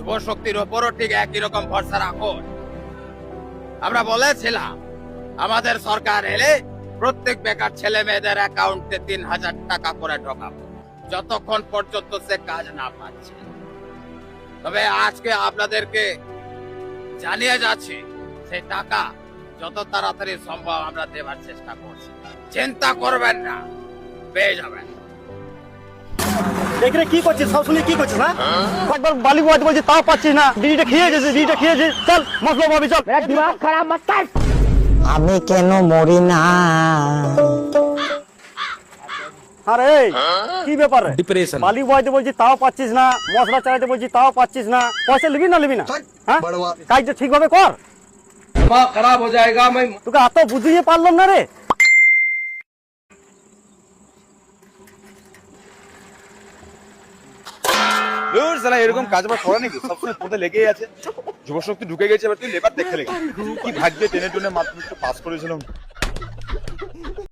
যুব শক্তির ওপরও ঠিক একই রকম ভরসা রাখুন। আমরা বলেছিলাম আমাদের সরকার এলে প্রত্যেক বেকার ছেলে মেয়েদের অ্যাকাউন্টে ৩,০০০ টাকা করে ঢোকাবো, যতক্ষণ পর্যন্ত সে কাজ না পাচ্ছে। তবে আজকে আপনাদেরকে জানিয়ে যাচ্ছি, সেই টাকা যত তাড়াতাড়ি সম্ভব আমরা দেবার চেষ্টা করছি। চিন্তা করবেন না, পেয়ে যাবেন। এখানে কি করছিস? সব শুনে কি করছিস? না একবার বালি বয়াতে বলছি তাও পাচ্ছিস না। বিড়িটা খেয়েছিস চল মশলা ভাবি চল। দিমাগ খারাপ মাস্টার। আমি কেন মরি না? আরে কি ব্যাপারে? ডিপ্রেশন। বালি বয়াতে বলছি তাও পাচ্ছিস না, মশলা চালাতে বলছি তাও পাচ্ছিস না। পয়সা নিবি না? হ্যাঁ, কাজটা ঠিকভাবে কর। दिमाग खराब हो जाएगा। मैं তোকে এত বুঝিয়ে পারলাম না রে। সালা এরকম কাজ বাজ করে নাকি? সবসময় পথে লেগেই আছে। যুবশক্তি ঢুকে গেছে, এবার তুই লেবার দেখে লেগে কি ভাগ্যে টেনে টুনে মাত্র পাস করেছিলাম।